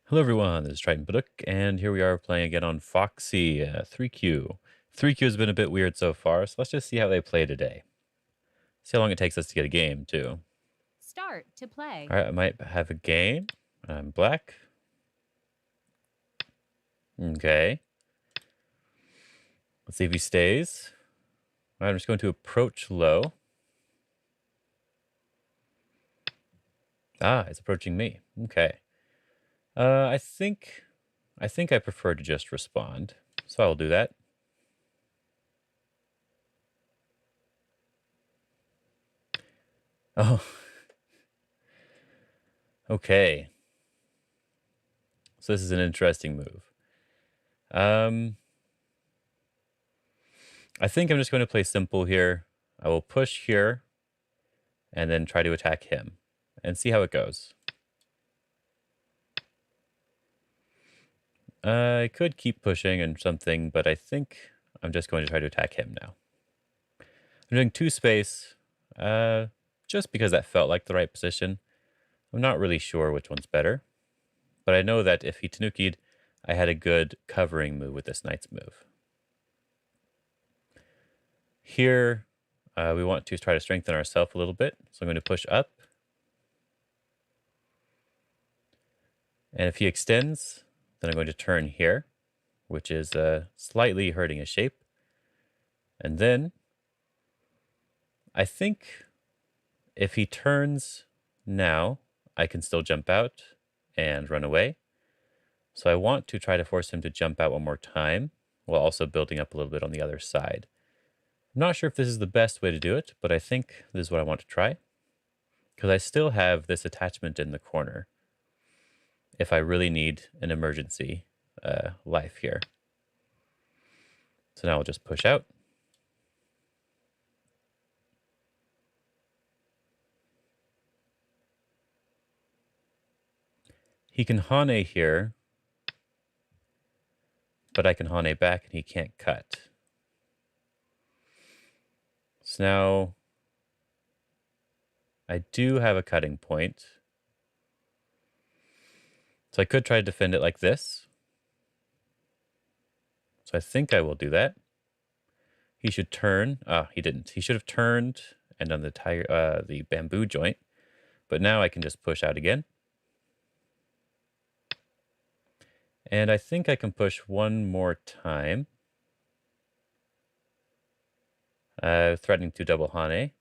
Hello everyone, this is Triton Baduk, and here we are playing again on Foxy 3Q. 3Q has been a bit weird so far, so let's just see how they play today. See how long it takes us to get a game, too. Start to play. Alright, I might have a game. I'm black. Okay. Let's see if he stays. Alright, I'm just going to approach low. Ah, it's approaching me. Okay. I think I prefer to just respond, so I'll do that. Oh, okay. So this is an interesting move. I think I'm just going to play simple here. I will push here and then try to attack him and see how it goes. I could keep pushing and something, but I think I'm just going to try to attack him now. I'm doing 2 space, just because that felt like the right position. I'm not really sure which one's better, but I know that if he tanuki'd, I had a good covering move with this knight's move. Here, we want to try to strengthen ourselves a little bit, so I'm going to push up. And if he extends, then I'm going to turn here, which is slightly hurting his shape. And then I think if he turns now, I can still jump out and run away. So I want to try to force him to jump out one more time while also building up a little bit on the other side. I'm not sure if this is the best way to do it, but I think this is what I want to try. Because I still have this attachment in the corner if I really need an emergency life here. So now I'll just push out. He can Hane here, but I can Hane back and he can't cut. So now I do have a cutting point. So I could try to defend it like this. So I think I will do that. He should turn. Ah, he didn't. He should have turned and done the bamboo joint. But now I can just push out again. And I think I can push one more time. Threatening to double Hane.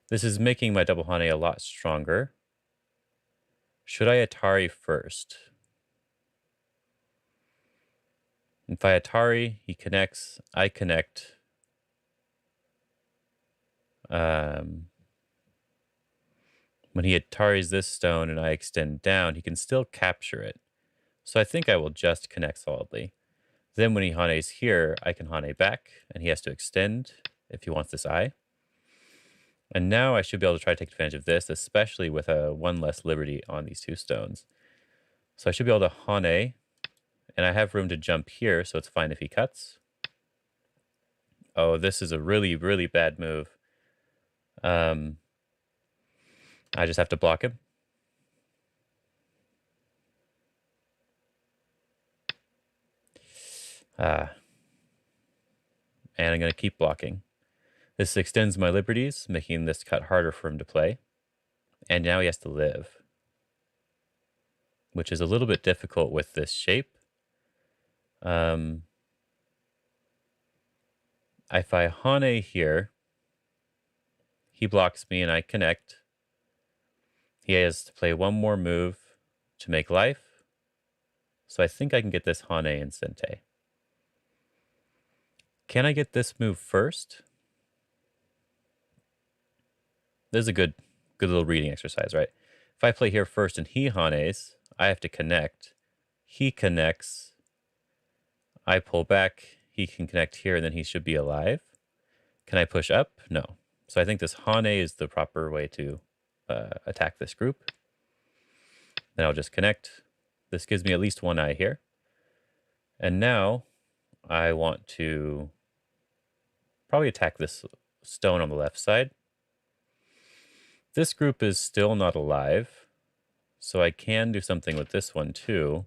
This is making my double Hane a lot stronger. Should I Atari first? If I Atari, he connects, I connect. When he Ataris this stone and I extend down, he can still capture it. So I think I will just connect solidly. Then when he Hanes here, I can Hane back, and he has to extend if he wants this eye. And now I should be able to try to take advantage of this, especially with a 1 less liberty on these 2 stones. So I should be able to Hane, and I have room to jump here, so it's fine if he cuts. Oh, this is a really, really bad move. I just have to block him. And I'm going to keep blocking. This extends my liberties, making this cut harder for him to play. And now he has to live, which is a little bit difficult with this shape. If I Hane here, he blocks me and I connect. He has to play one more move to make life. So I think I can get this Hane and Sente. Can I get this move first? This is a good little reading exercise, right? If I play here first and he Hanes, I have to connect. He connects. I pull back. He can connect here, and then he should be alive. Can I push up? No. So I think this Hane is the proper way to attack this group. Then I'll just connect. This gives me at least one eye here. And now I want to probably attack this stone on the left side. This group is still not alive, so I can do something with this one too.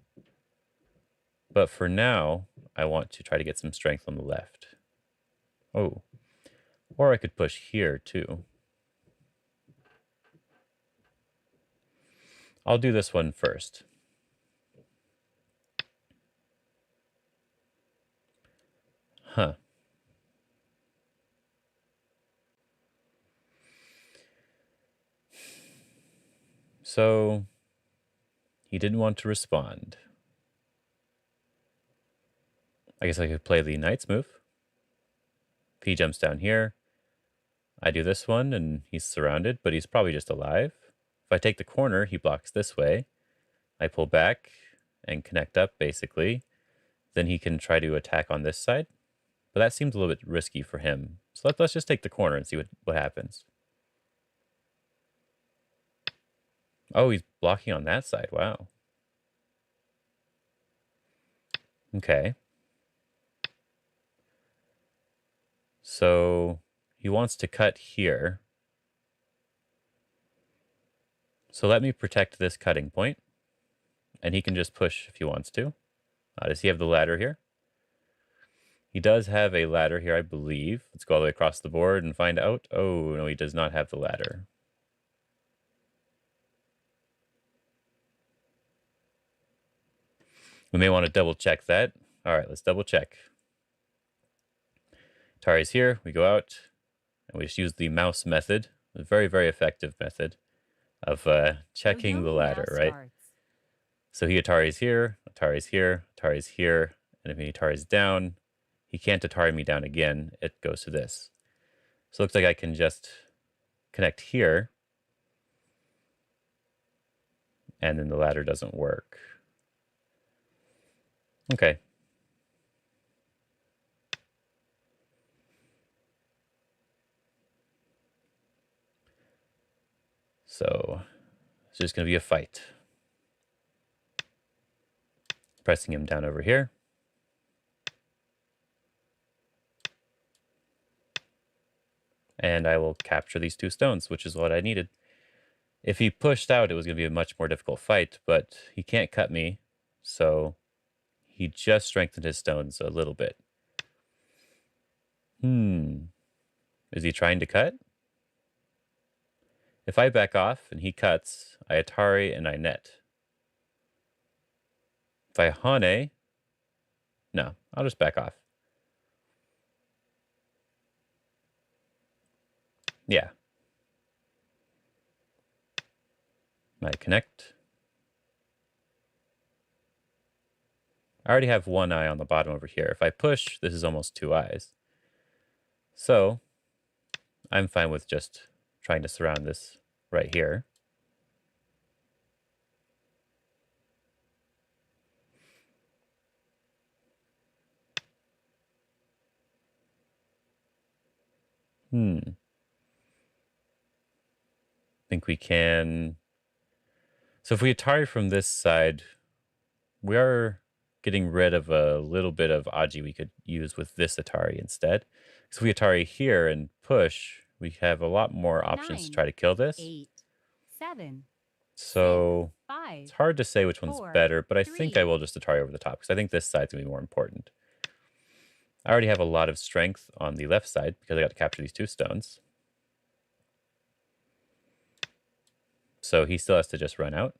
But for now, I want to try to get some strength on the left. Oh, or I could push here too. I'll do this one first. Huh. So, he didn't want to respond. I guess I could play the knight's move. If he jumps down here, I do this one, and he's surrounded, but he's probably just alive. If I take the corner, he blocks this way. I pull back and connect up, basically. Then he can try to attack on this side. But that seems a little bit risky for him. So let's just take the corner and see what happens. Oh, he's blocking on that side. Wow. Okay. So he wants to cut here. So let me protect this cutting point. And he can just push if he wants to. Does he have the ladder here? He does have a ladder here, I believe. Let's go all the way across the board and find out. Oh, no, he does not have the ladder. We may want to double check that. All right, let's double check. Atari's here. We go out and we just use the mouse method. A very, very effective method of checking the ladder, right? So Atari's here, Atari's here, Atari's here, and if Atari's down, he can't Atari me down again. It goes to this. So it looks like I can just connect here, and then the ladder doesn't work. Okay. So it's just going to be a fight. Pressing him down over here. And I will capture these two stones, which is what I needed. If he pushed out, it was going to be a much more difficult fight, but he can't cut me, so he just strengthened his stones a little bit. Is he trying to cut? If I back off and he cuts, I Atari and I net. If I Hane, no, I'll just back off. Yeah. I connect. I already have one eye on the bottom over here. If I push, this is almost two eyes. So I'm fine with just trying to surround this right here. Think we can. So if we Atari from this side, we are getting rid of a little bit of Aji we could use with this Atari instead. So if we Atari here and push, we have a lot more options to try to kill this. 8, 7. So 6, 5, it's hard to say which one's 4, better, but I think I 3. will just Atari over the top because I think this side's going to be more important. I already have a lot of strength on the left side because I got to capture these two stones. So he still has to just run out.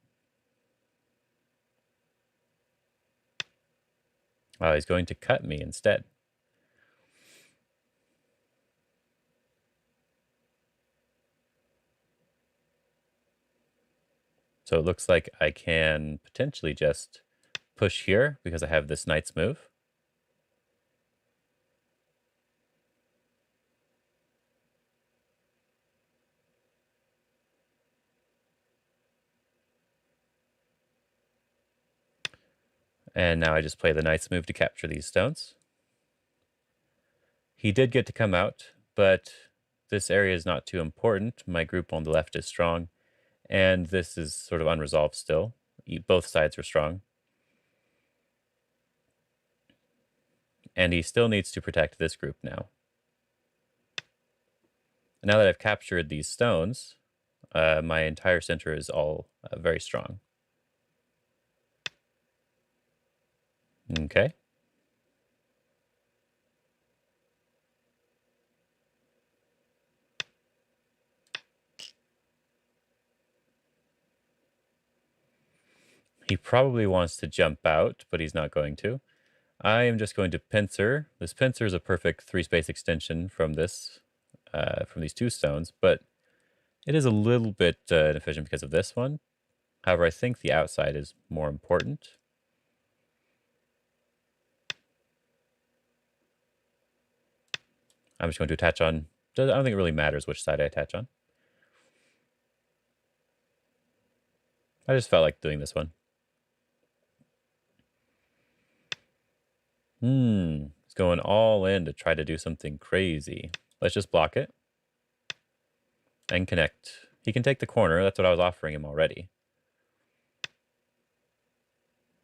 Oh, he's going to cut me instead. So it looks like I can potentially just push here because I have this knight's move. And now I just play the knight's move to capture these stones. He did get to come out, but this area is not too important. My group on the left is strong, and this is sort of unresolved still. Both sides are strong. And he still needs to protect this group now. Now that I've captured these stones, my entire center is all very strong. Okay. He probably wants to jump out, but he's not going to. I am just going to pincer. This pincer is a perfect 3-space extension from this, from these 2 stones, but it is a little bit inefficient because of this one. However, I think the outside is more important. I'm just going to attach on. I don't think it really matters which side I attach on. I just felt like doing this one. It's going all in to try to do something crazy. Let's just block it and connect. He can take the corner. That's what I was offering him already.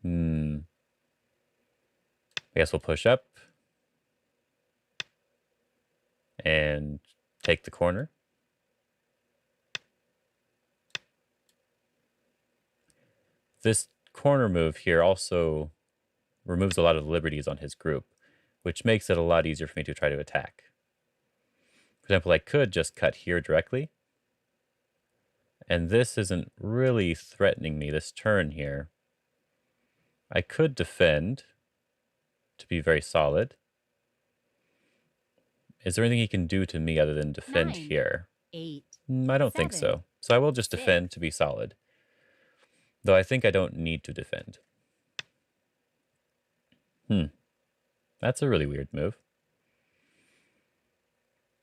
I guess we'll push up and take the corner. This corner move here also removes a lot of liberties on his group, which makes it a lot easier for me to try to attack. For example, I could just cut here directly, and this isn't really threatening me, this turn here. I could defend to be very solid. Is there anything he can do to me other than defend 9, here? 8, I don't think 7, so. So I will just 6. defend to be solid. Though I think I don't need to defend. That's a really weird move.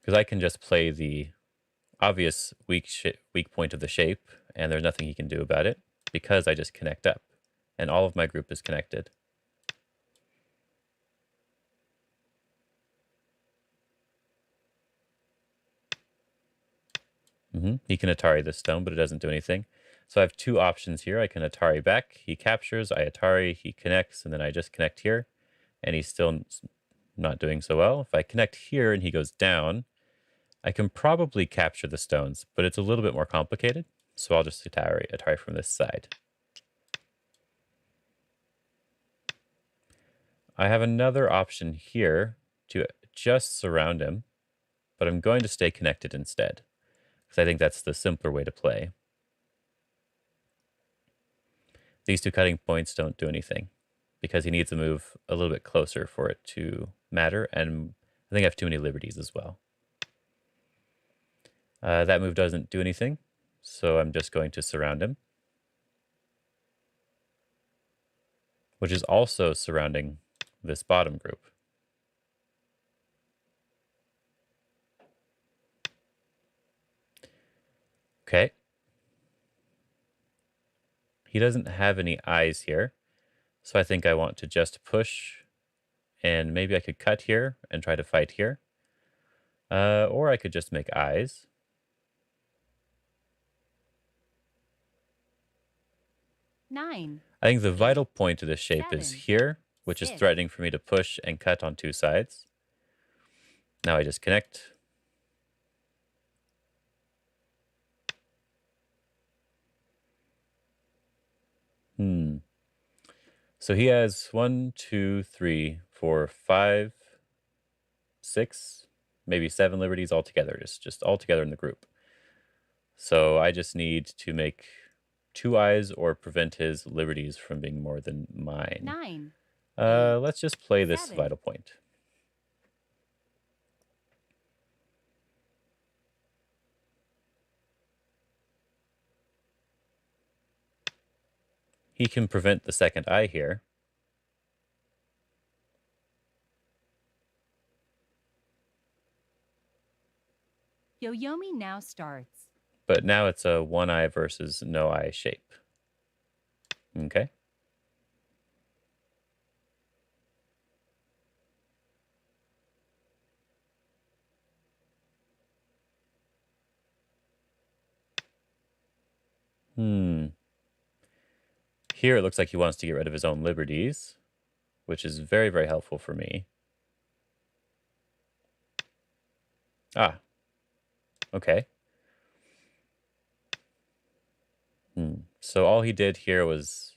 Because I can just play the obvious weak point of the shape, and there's nothing he can do about it, because I just connect up, and all of my group is connected. He can Atari this stone, but it doesn't do anything. So I have 2 options here. I can Atari back. He captures, I Atari, he connects, and then I just connect here, and he's still not doing so well. If I connect here and he goes down, I can probably capture the stones, but it's a little bit more complicated. So I'll just Atari from this side. I have another option here to just surround him, but I'm going to stay connected instead, because I think that's the simpler way to play. These 2 cutting points don't do anything, because he needs to move a little bit closer for it to matter, and I think I have too many liberties as well. That move doesn't do anything, so I'm just going to surround him, which is also surrounding this bottom group. Okay. He doesn't have any eyes here, so I think I want to just push, and maybe I could cut here and try to fight here. Or I could just make eyes. 9. I think the vital point of this shape is 7, here, which is 6. threatening for me to push and cut on 2 sides. Now I just connect. So he has 1, 2, 3, 4, 5, 6, maybe 7 liberties altogether, just all together in the group. So I just need to make 2 eyes or prevent his liberties from being more than mine. 9. Let's just play this 7. vital point. He can prevent the second eye here. Yoyomi now starts. But now it's a 1 eye versus no eye shape. Okay. Here it looks like he wants to get rid of his own liberties, which is very, very helpful for me. Okay. So all he did here was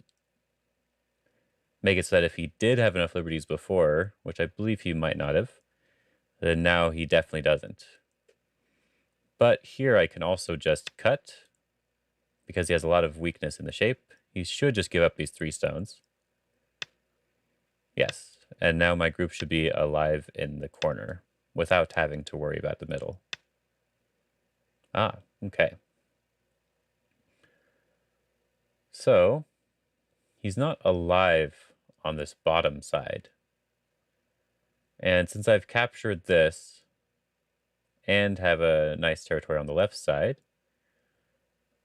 make it so that if he did have enough liberties before, which I believe he might not have, then now he definitely doesn't. But here I can also just cut, because he has a lot of weakness in the shape. He should just give up these 3 stones. Yes, and now my group should be alive in the corner without having to worry about the middle. Ah, okay. So, he's not alive on this bottom side. And since I've captured this and have a nice territory on the left side,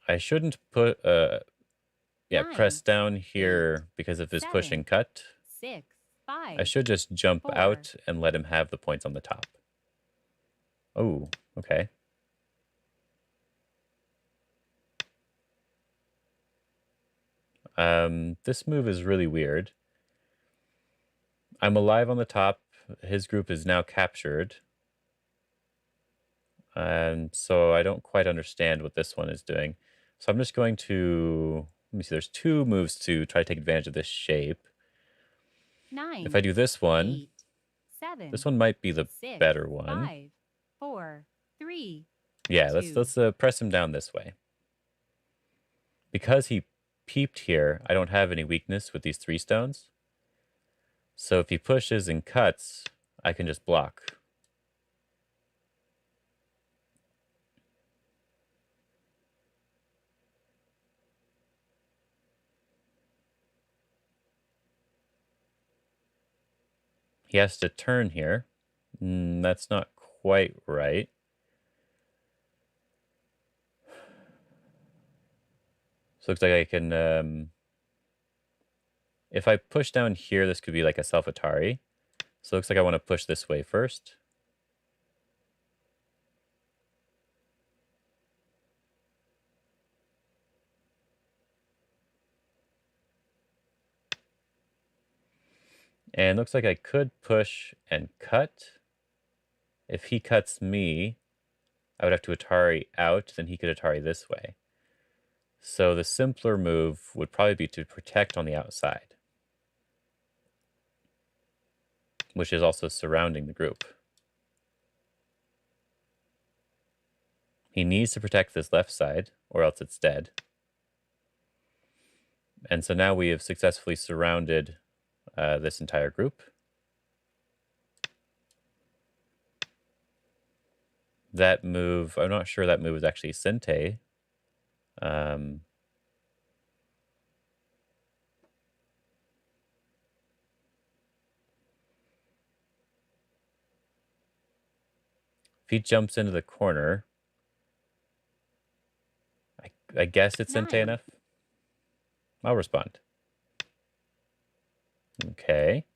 I shouldn't put press 9, down 8, here because of his push and 7, cut. 6, I 5, should just jump 4. out and let him have the points on the top. Oh, okay. This move is really weird. I'm alive on the top. His group is now captured. So I don't quite understand what this one is doing. So I'm just going to, let me see, there's 2 moves to try to take advantage of this shape. 9, If I do this one, 8, 7, this one might be the 6, better one. 5, 4, 3. Yeah, 2. let's press him down this way. Because he peeped here, I don't have any weakness with these 3 stones. So if he pushes and cuts, I can just block. He has to turn here. That's not quite right. So it looks like I can, if I push down here, this could be like a self-Atari. So it looks like I want to push this way first. And looks like I could push and cut. If he cuts me, I would have to Atari out, then he could Atari this way. So the simpler move would probably be to protect on the outside, which is also surrounding the group. He needs to protect this left side, or else it's dead. And so now we have successfully surrounded this entire group. That move, I'm not sure that move is actually Sente. If he jumps into the corner, I guess it's Sente 9. enough. I'll respond. Okay.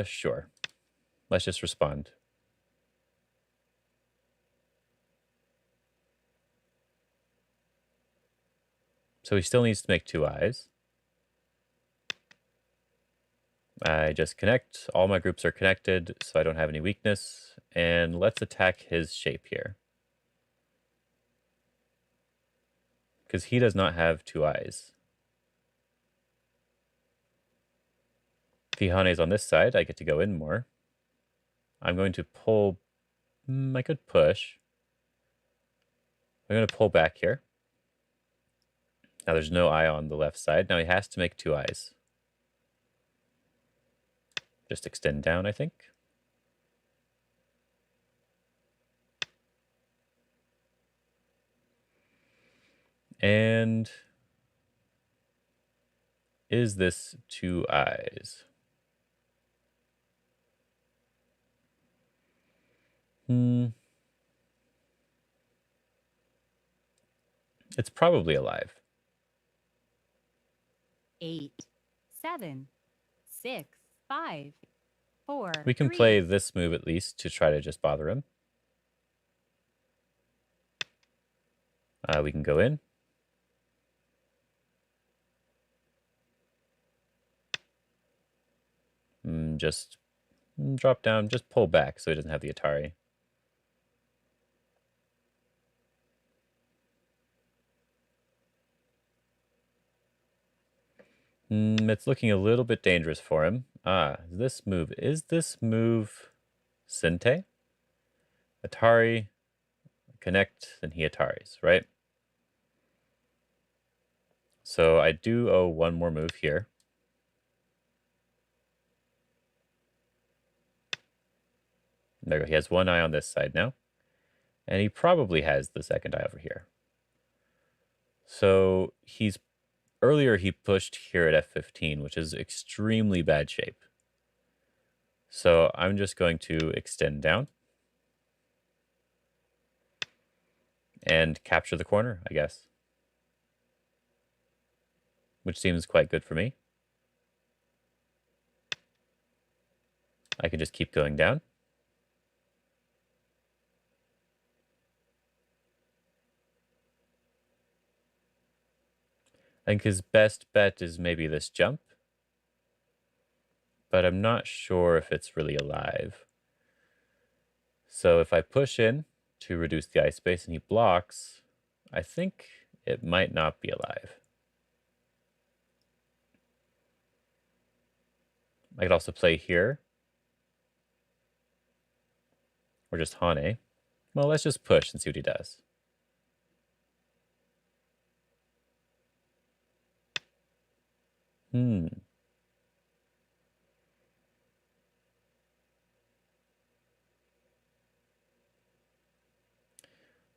Sure. Let's just respond. So he still needs to make 2 eyes. I just connect. All my groups are connected, so I don't have any weakness. And let's attack his shape here. Because he does not have 2 eyes. If he Hane's on this side, I get to go in more. I'm going to pull. I could push. I'm going to pull back here. Now there's no eye on the left side. Now he has to make 2 eyes. Just extend down, I think. And is this 2 eyes? It's probably alive. 8, 7, 6, 5, 4. We can 3. play this move at least to try to just bother him. We can go in. Just Drop down, just pull back so he doesn't have the Atari. It's looking a little bit dangerous for him. Is this move Sente? Atari, connect, then he Ataris, right? So I do owe one more move here. There we go. He has one eye on this side now. And he probably has the second eye over here. So earlier he pushed here at F15, which is extremely bad shape. So I'm just going to extend down and capture the corner, I guess. Which seems quite good for me. I can just keep going down. I think his best bet is maybe this jump. But I'm not sure if it's really alive. So if I push in to reduce the ice space and he blocks, I think it might not be alive. I could also play here. Or just Hane. Well, let's just push and see what he does. So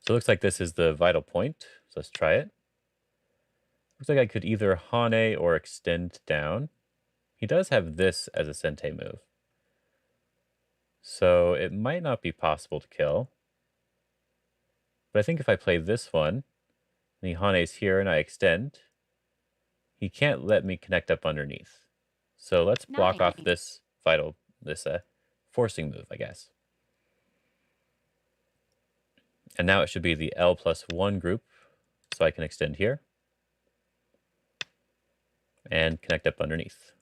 it looks like this is the vital point. So let's try it. Looks like I could either Hane or extend down. He does have this as a Sente move. So it might not be possible to kill. But I think if I play this one, and he Hane's here and I extend, he can't let me connect up underneath. So let's block off this forcing move, I guess. And now it should be the L+1 group, so I can extend here and connect up underneath.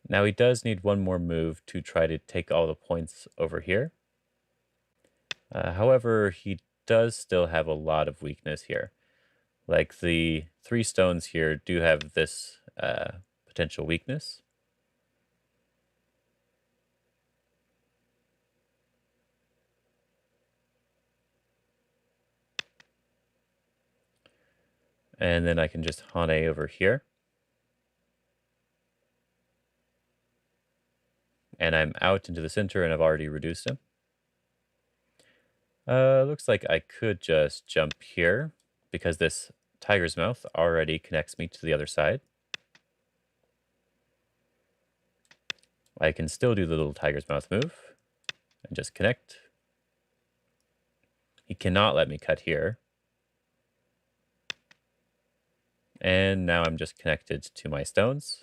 Now he does need one more move to try to take all the points over here. However, he does still have a lot of weakness here. Like the 3 stones here do have this potential weakness. And then I can just Hane over here. And I'm out into the center and I've already reduced him. Looks like I could just jump here because this tiger's mouth already connects me to the other side. I can still do the little tiger's mouth move and just connect. He cannot let me cut here. And now I'm just connected to my stones.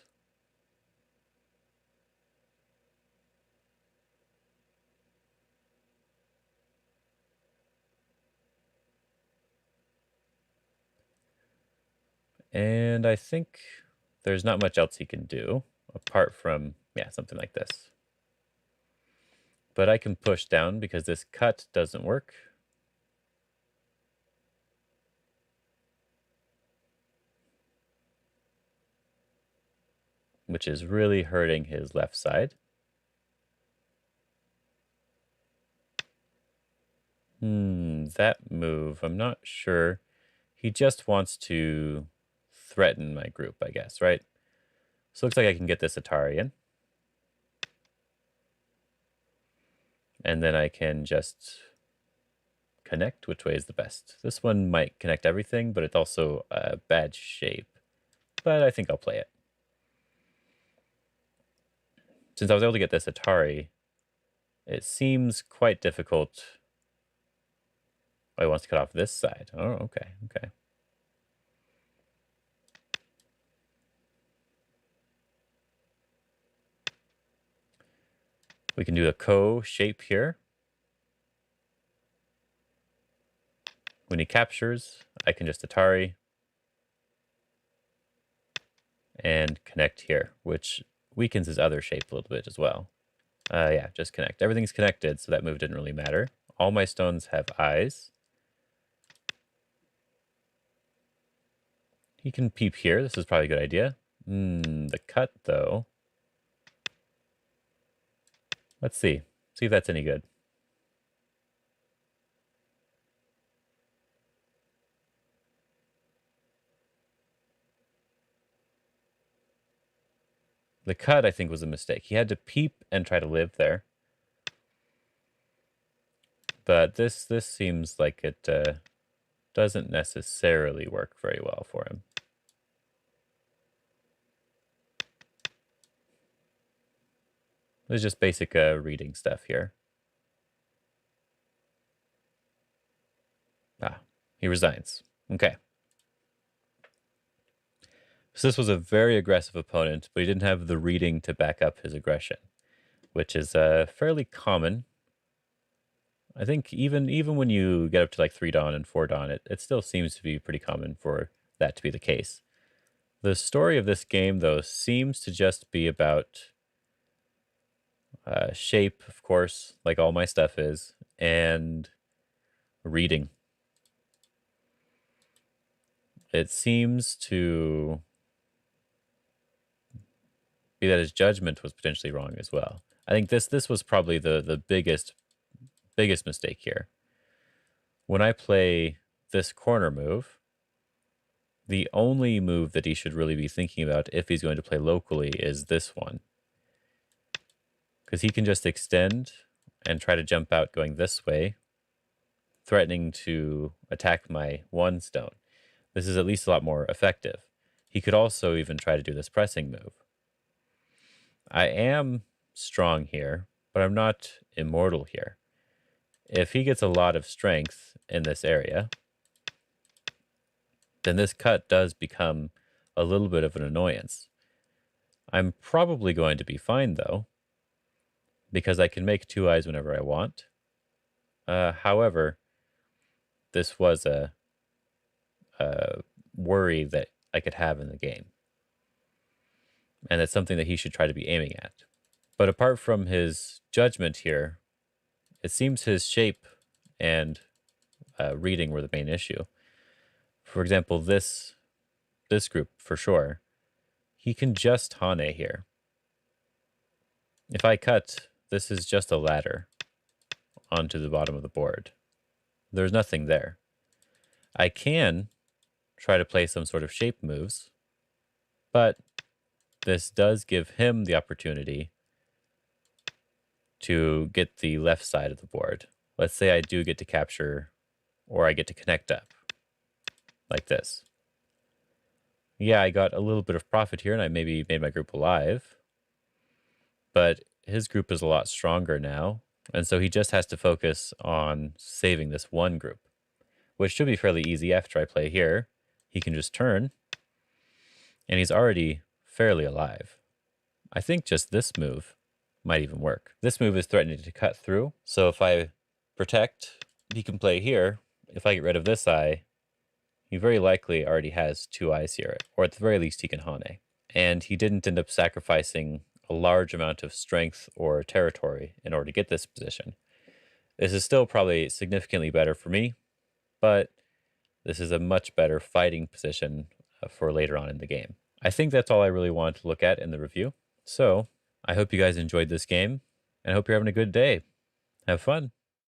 And I think there's not much else he can do apart from, yeah, something like this. But I can push down because this cut doesn't work. Which is really hurting his left side. That move, I'm not sure. He just wants to threaten my group, I guess, right? So it looks like I can get this Atari in. And then I can just connect. Which way is the best? This one might connect everything, but it's also a bad shape. But I think I'll play it. Since I was able to get this Atari, it seems quite difficult. Oh, he wants to cut off this side. Oh, okay, okay. We can do a Ko shape here. When he captures, I can just Atari and connect here, which weakens his other shape a little bit as well. Yeah, just connect. Everything's connected, so that move didn't really matter. All my stones have eyes. He can peep here. This is probably a good idea. The cut, though. Let's see. See if that's any good. The cut, I think, was a mistake. He had to peep and try to live there. But this seems like it doesn't necessarily work very well for him. This is just basic reading stuff here. He resigns. Okay. So this was a very aggressive opponent, but he didn't have the reading to back up his aggression, which is fairly common. I think even when you get up to like 3 Dawn and 4 Dawn, it still seems to be pretty common for that to be the case. The story of this game, though, seems to just be about shape, of course, like all my stuff is, and reading. It seems to be that his judgment was potentially wrong as well. I think this was probably the biggest mistake here. When I play this corner move, the only move that he should really be thinking about if he's going to play locally is this one. Because he can just extend and try to jump out going this way, threatening to attack my 1 stone. This is at least a lot more effective. He could also even try to do this pressing move. I am strong here, but I'm not immortal here. If he gets a lot of strength in this area, then this cut does become a little bit of an annoyance. I'm probably going to be fine, though, because I can make 2 eyes whenever I want. However, this was a worry that I could have in the game. And it's something that he should try to be aiming at. But apart from his judgment here, it seems his shape and reading were the main issue. For example, this group, for sure, he can just Hane here. If I cut, this is just a ladder onto the bottom of the board. There's nothing there. I can try to play some sort of shape moves, but this does give him the opportunity to get the left side of the board. Let's say I do get to capture, or I get to connect up, like this. Yeah, I got a little bit of profit here, and I maybe made my group alive, but his group is a lot stronger now, and so he just has to focus on saving this 1 group, which should be fairly easy after I play here. He can just turn, and he's already fairly alive. I think just this move might even work. This move is threatening to cut through, so if I protect, he can play here. If I get rid of this eye, he very likely already has 2 eyes here, or at the very least he can Hane. And he didn't end up sacrificing a large amount of strength or territory in order to get this position. This is still probably significantly better for me, but this is a much better fighting position for later on in the game. I think that's all I really wanted to look at in the review. So I hope you guys enjoyed this game, and I hope you're having a good day. Have fun.